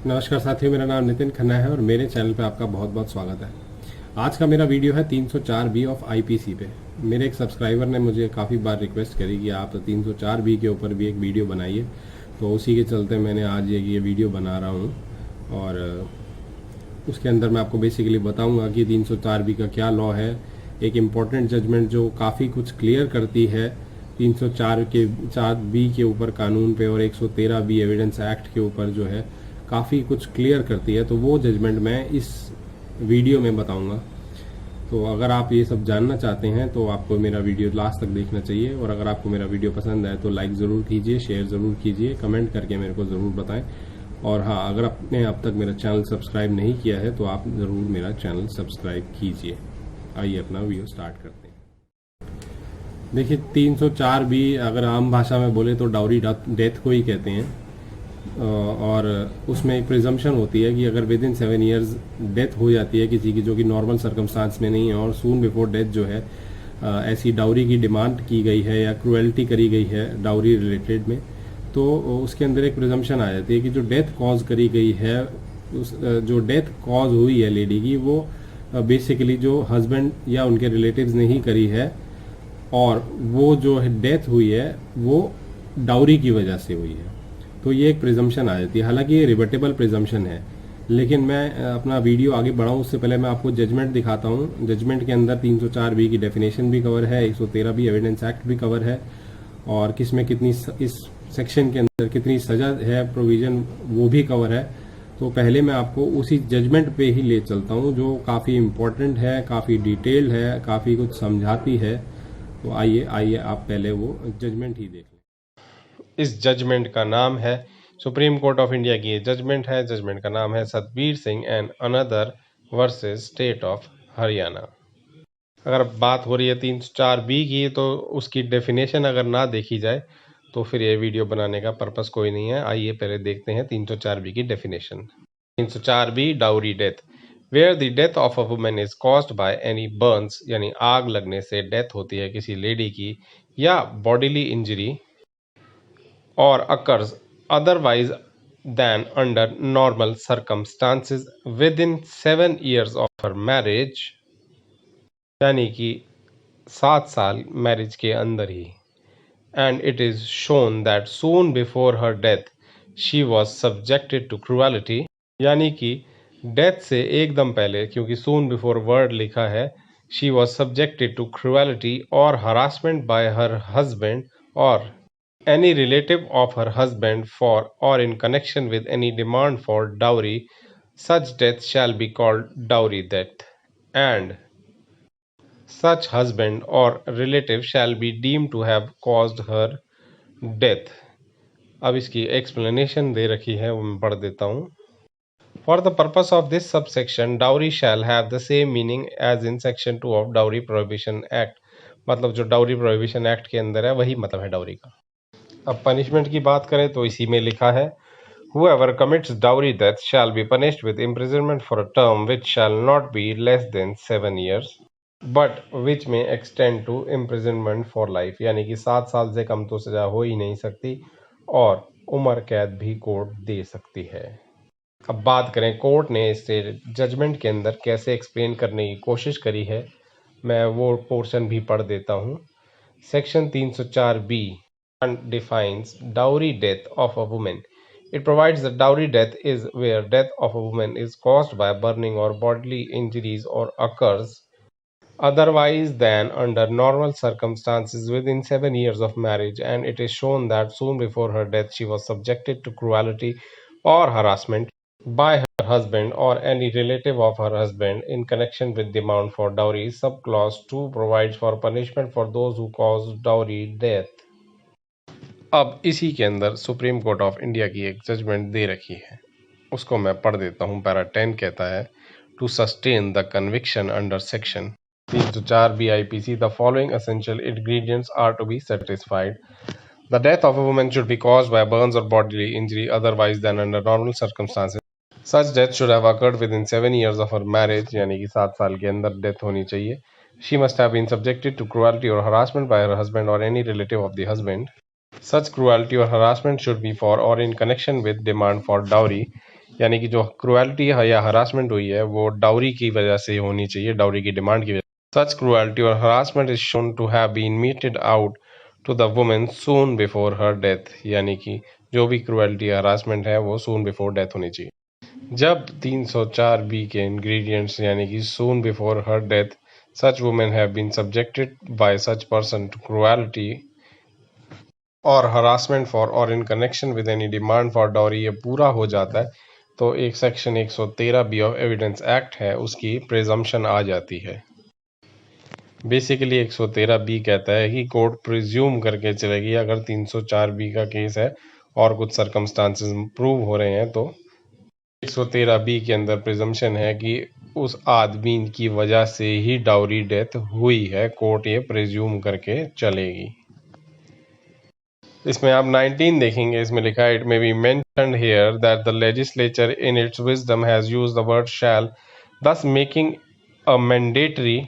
नमस्कार साथियों, मेरा नाम नितिन खन्ना है और मेरे चैनल पे आपका बहुत बहुत स्वागत है। आज का मेरा वीडियो है 304 बी ऑफ आईपीसी पे। मेरे एक सब्सक्राइबर ने मुझे काफ़ी बार रिक्वेस्ट करी कि आप 304 बी के ऊपर भी एक वीडियो बनाइए, तो उसी के चलते मैंने आज ये वीडियो बना रहा हूँ। और उसके अंदर मैं आपको बेसिकली बताऊँगा कि 304 बी का क्या लॉ है, एक इम्पॉर्टेंट जजमेंट जो काफ़ी कुछ क्लियर करती है 304 के 4 बी के ऊपर कानून पे और 113 बी एविडेंस एक्ट के ऊपर जो है काफ़ी कुछ क्लियर करती है। तो वो जजमेंट मैं इस वीडियो में बताऊंगा। तो अगर आप ये सब जानना चाहते हैं तो आपको मेरा वीडियो लास्ट तक देखना चाहिए, और अगर आपको मेरा वीडियो पसंद आए तो लाइक ज़रूर कीजिए, शेयर ज़रूर कीजिए, कमेंट करके मेरे को ज़रूर बताएं। और हाँ, अगर आपने अब तक मेरा चैनल सब्सक्राइब नहीं किया है तो आप ज़रूर मेरा चैनल सब्सक्राइब कीजिए। आइए अपना वीडियो स्टार्ट करते हैं। देखिए, 304 भी अगर आम भाषा में बोले तो डाउरी डेथ को ही कहते हैं। और उसमें एक प्रिजम्पशन होती है कि अगर विद इन 7 ईयर्स डेथ हो जाती है किसी की जो कि नॉर्मल सर्कमस्टांस में नहीं है, और सून बिफोर डेथ जो है ऐसी डाउरी की डिमांड की गई है या क्रुएल्टी करी गई है डाउरी रिलेटेड में, तो उसके अंदर एक प्रिजम्पशन आ जाती है कि जो डेथ कॉज करी गई है, जो डेथ कॉज हुई है लेडी की, वो बेसिकली जो हस्बैंड या उनके रिलेटिव्स ने ही करी है, और वो जो डेथ हुई है वो डाउरी की वजह से हुई है। तो ये एक प्रिजम्पशन आ जाती है। हालांकि ये रिवर्टेबल प्रिजम्पशन है, लेकिन मैं अपना वीडियो आगे बढ़ाऊं उससे पहले मैं आपको जजमेंट दिखाता हूं। जजमेंट के अंदर 304 बी की डेफिनेशन भी कवर है, 113 बी एविडेंस एक्ट भी कवर है, और किसमें कितनी इस सेक्शन के अंदर कितनी सजा है प्रोविजन वो भी कवर है। तो पहले मैं आपको उसी जजमेंट पे ही ले चलता हूँ जो काफ़ी इम्पोर्टेंट है, काफ़ी डिटेल्ड है, काफ़ी कुछ समझाती है। तो आइए आइए आप पहले वो जजमेंट ही देख लें। इस जजमेंट का नाम है, सुप्रीम कोर्ट ऑफ इंडिया की ये जजमेंट है। जजमेंट का नाम है Satbir Singh and another versus state of Haryana. अगर बात हो रही है 304 बी की, तो उसकी डेफिनेशन अगर ना देखी जाए तो फिर ये वीडियो बनाने का पर्पस कोई नहीं है। आइए पहले देखते हैं 304 बी की definition. 304 B dowry death, where the death of a women is caused by any burns, यानी आग लगने से डेथ होती है किसी लेडी की, या bodily injury or occurs otherwise than under normal circumstances within 7 years of her marriage, यानी कि 7 साल मैरिज के अंदर ही, and it is shown that soon before her death she was subjected to cruelty, यानी कि डेथ से एकदम पहले, क्योंकि soon before वर्ड लिखा है, she was subjected to cruelty or harassment by her husband or any relative of her husband for or in connection with any demand for dowry, such death shall be called dowry death, and such husband or relative shall be deemed to have caused her death। अब इसकी explanation दे रखी है, वो मैं पढ़ देता हूँ। For the purpose of this subsection, dowry shall have the same meaning as in section 2 of Dowry Prohibition Act। मतलब जो डाउरी प्रोहिबिशन एक्ट के अंदर है वही मतलब है डाउरी का। अब पनिशमेंट की बात करें तो इसी में लिखा है, whoever commits dowry death shall be punished with imprisonment for a term which shall not be less than 7 years but which may extend to imprisonment for life, यानी कि 7 साल से कम तो सजा हो ही नहीं सकती और उम्र कैद भी कोर्ट दे सकती है। अब बात करें कोर्ट ने इसे जजमेंट के अंदर कैसे एक्सप्लेन करने की कोशिश करी है, मैं वो पोर्शन भी पढ़ देता हूँ। Section 304 B defines dowry death of a woman. It provides that dowry death is where death of a woman is caused by burning or bodily injuries or occurs otherwise than under normal circumstances within 7 years of marriage, and it is shown that soon before her death she was subjected to cruelty or harassment by her husband or any relative of her husband in connection with demand for dowry. Subclause 2 provides for punishment for those who cause dowry death। अब इसी के अंदर supreme court of India की एक judgement दे रखी है, उसको मैं पढ़ देता हूँ। पैरा 10 कहता है, to sustain the conviction under section 304 BIPC the following essential ingredients are to be satisfied. The death of a woman should be caused by burns और bodily injury otherwise than under normal circumstances. Such death should have occurred within 7 years of her marriage, यानी कि 7 साल के अंदर death होनी चाहिए। She must have been subjected to cruelty और harassment by her husband और any relative of the husband. Such cruelty or harassment should be for or in connection with demand for dowry, यानी कि जो cruelty या harassment हुई है वो dowry की वजह से होनी चाहिए, डाउरी की डिमांड की वजह से। सच क्रुएल्टी और harassment is shown to have been meted out to the women soon before her death, यानी कि जो भी क्रुएल्टी हरासमेंट है वो सून बिफोर डेथ होनी चाहिए। जब 304 बी के इंग्रेडिएंट्स यानी कि soon before her death such women have been subjected by such person to cruelty और हरासमेंट फॉर और in connection with any demand for dowry ये पूरा हो जाता है तो एक section 113 B of evidence act है उसकी प्रिजम्पशन आ जाती है। बेसिकली 113 बी कहता है कि कोर्ट प्रिज्यूम करके चलेगी अगर 304 बी का केस है और कुछ सर्कमस्टांसेस प्रूव हो रहे हैं तो 113 बी के अंदर प्रिजम्पशन है कि उस आदमी की वजह से ही डाउरी डेथ हुई है, कोर्ट ये प्रिज्यूम करके चलेगी। इसमें आप 19 देखेंगे, इसमें लिखा है it may be mentioned here that the legislature in its wisdom has used the word shall, thus making a mandatory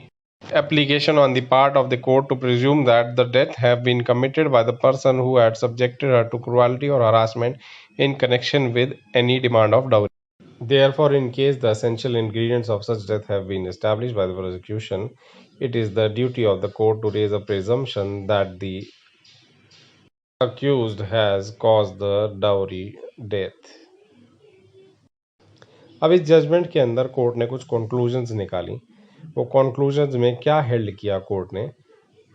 application on the part of the court to presume that the death have been committed by the person who had subjected her to cruelty or harassment in connection with any demand of dowry. Therefore, in case the essential ingredients of such death have been established by the prosecution, it is the duty of the court to raise a presumption that the accused has caused the dowry death. अब इस judgement के अंदर court ने कुछ conclusions निकाली। वो conclusions में क्या हेल्ड किया कोर्ट ने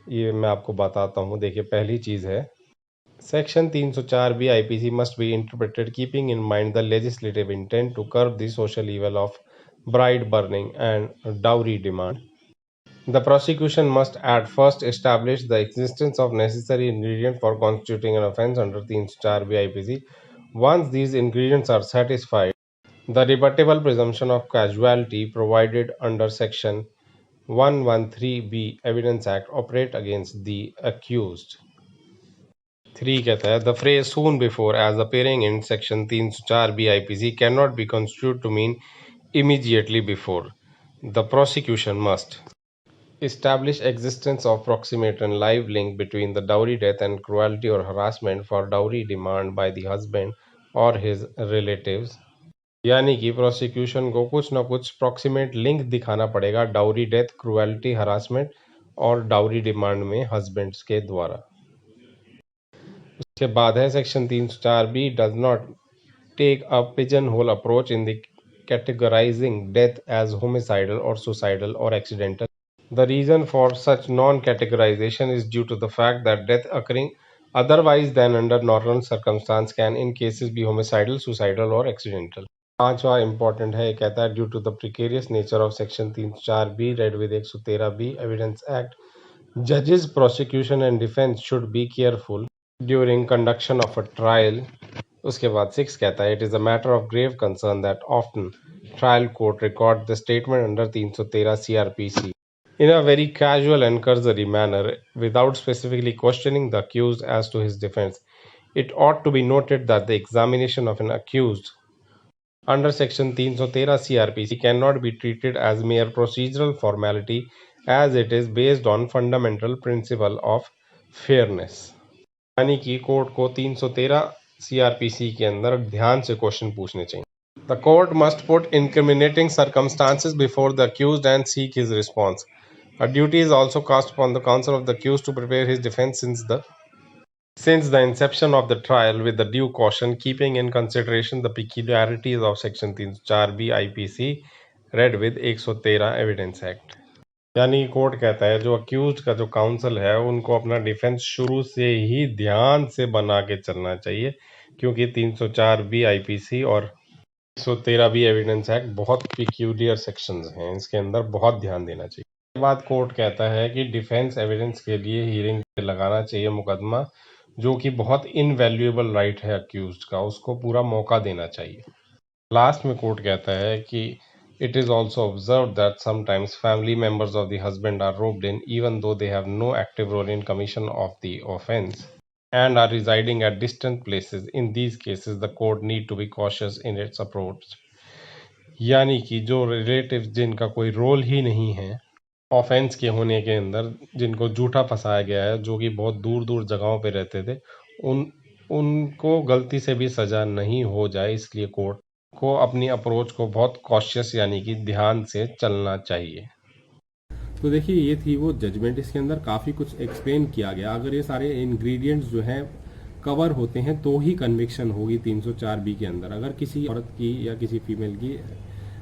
ये मैं आपको बताता हूँ। देखिए, पहली चीज़ है section 304 B IPC must be interpreted keeping in mind the legislative intent to curb the social evil of bride burning and dowry demand. The prosecution must at first establish the existence of necessary ingredients for constituting an offence under 304 BIPC. Once these ingredients are satisfied, the rebuttable presumption of causality provided under Section 113B Evidence Act operate against the accused. 3 कहता है, the phrase soon before as appearing in Section 304 BIPC cannot be construed to mean immediately before. The prosecution must establish existence of proximate and live link between the dowry death and cruelty or harassment for dowry demand by the husband or his relatives। यानी कि prosecution को कुछ ना कुछ proximate link दिखाना पड़ेगा dowry death, cruelty, harassment और dowry demand में हस्बैंड्स के द्वारा। उसके बाद है section 304 B does not take a pigeon hole approach in the categorising death as homicidal और सुसाइडल और accidental. The reason for such non-categorization is due to the fact that death occurring otherwise than under normal circumstance can in cases be homicidal, suicidal or accidental। पांचवा important है, कहता है due to the precarious nature of section 304B read with 113B Evidence Act, judges, prosecution and defense should be careful during conduction of a trial। उसके बाद 6 कहता है it is a matter of grave concern that often trial court record the statement under 313 CRPC in a very casual and cursory manner without specifically questioning the accused as to his defense. It ought to be noted that the examination of an accused under section 313 CRPC cannot be treated as mere procedural formality as it is based on fundamental principle of fairness। यानी कि court को 313 CRPC के अंदर ध्यान से question पूछने चाहिए। The court must put incriminating circumstances before the accused and seek his response. A duty is also cast upon the counsel of the accused to prepare his defense since the inception of the trial with the due caution, keeping in consideration the peculiarities of Section 304B IPC read with 113 Evidence Act। यानी court कहता है जो accused का जो council है उनको अपना defence शुरू से ही ध्यान से बना के चलना चाहिए, क्योंकि 304B IPC और 113B एविडेंस एक्ट बहुत पिक्यूलियर सेक्शंस हैं, इसके अंदर बहुत ध्यान देना चाहिए। के बाद कोर्ट कहता है कि डिफेंस एविडेंस के लिए हियरिंग लगाना चाहिए मुकदमा, जो कि बहुत इनवैल्यूएबल राइट है अक्यूज्ड का, उसको पूरा मौका देना चाहिए। लास्ट में कोर्ट कहता है कि it is also observe that sometimes family members of the husband are roped in even though they have no active role in commission of the offence and are residing at distant places. In these cases, the court need to be cautious in its approach। यानी कि जो relative जिनका कोई role ही नहीं है offence के होने के अंदर, जिनको झूठा फंसाया गया है, जो कि बहुत दूर दूर जगहों पे रहते थे, उनको गलती से भी सज़ा नहीं हो जाए, इसलिए कोर्ट को अपनी अप्रोच को बहुत कॉशियस यानी कि ध्यान से चलना चाहिए। तो देखिए ये थी वो जजमेंट, इसके अंदर काफ़ी कुछ एक्सप्लेन किया गया। अगर ये सारे इंग्रेडिएंट्स जो हैं कवर होते हैं तो ही कन्विक्शन होगी 304 बी के अंदर। अगर किसी औरत की या किसी फीमेल की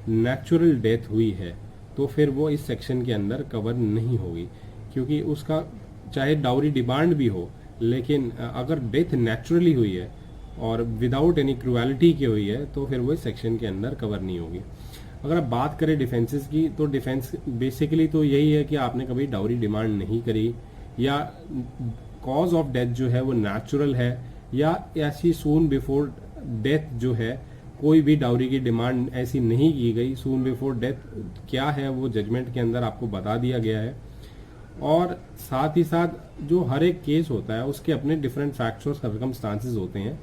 नेचुरल डेथ हुई है तो फिर वो इस सेक्शन के अंदर कवर नहीं होगी, क्योंकि उसका चाहे डाउरी डिमांड भी हो, लेकिन अगर डेथ नेचुरली हुई है और विदाउट एनी क्रुएलिटी की हुई है तो फिर वो इस सेक्शन के अंदर कवर नहीं होगी। अगर आप बात करें डिफेंसेस की, तो डिफेंस बेसिकली तो यही है कि आपने कभी डाउरी डिमांड नहीं करी, या कॉज ऑफ डेथ जो है वो नेचुरल है, या ऐसी सून बिफोर डेथ जो है कोई भी डाउरी की डिमांड ऐसी नहीं की गई। सून बिफोर डेथ क्या है वो जजमेंट के अंदर आपको बता दिया गया है। और साथ ही साथ जो हर एक केस होता है उसके अपने डिफरेंट फैक्ट्स और सर्कमस्टांसेस होते हैं।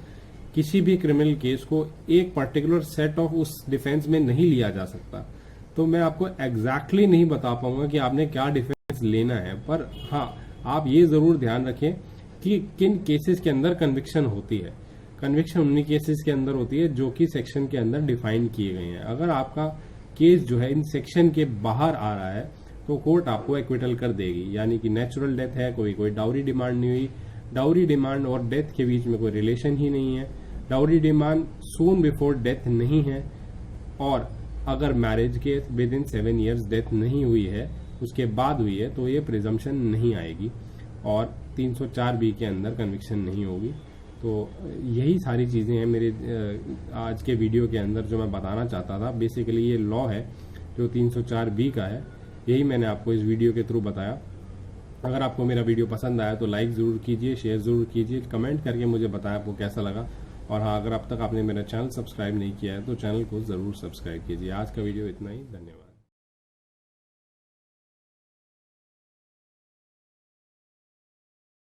किसी भी क्रिमिनल केस को एक पर्टिकुलर सेट ऑफ उस डिफेंस में नहीं लिया जा सकता। तो मैं आपको एग्जैक्टली नहीं बता पाऊंगा कि आपने क्या डिफेंस लेना है, पर हाँ आप ये जरूर ध्यान रखें कि किन केसेस के अंदर कन्विक्शन होती है। कन्विक्शन उन्हीं केसेस के अंदर होती है जो कि सेक्शन के अंदर डिफाइन किए गए हैं। अगर आपका केस जो है इन सेक्शन के बाहर आ रहा है तो कोर्ट आपको एक्विटल कर देगी, यानी कि नेचुरल डेथ है, कोई डाउरी डिमांड नहीं हुई, डाउरी डिमांड और डेथ के बीच में कोई रिलेशन ही नहीं है, डाउरी डिमांड सून बिफोर डेथ नहीं है, और अगर मैरिज के विद इन 7 years डेथ नहीं हुई है, उसके बाद हुई है, तो ये प्रिजम्पशन नहीं आएगी और 304 बी के अंदर कन्विक्शन नहीं होगी। तो यही सारी चीज़ें हैं मेरे आज के वीडियो के अंदर जो मैं बताना चाहता था। बेसिकली ये लॉ है जो 304 बी का है, यही मैंने आपको इस वीडियो के थ्रू बताया। अगर आपको मेरा वीडियो पसंद आया तो लाइक ज़रूर कीजिए, शेयर ज़रूर कीजिए, कमेंट करके मुझे बताएं आपको कैसा लगा। और हाँ, अगर अब तक आपने मेरा चैनल सब्सक्राइब नहीं किया है तो चैनल को ज़रूर सब्सक्राइब कीजिए। आज का वीडियो इतना ही, धन्यवाद।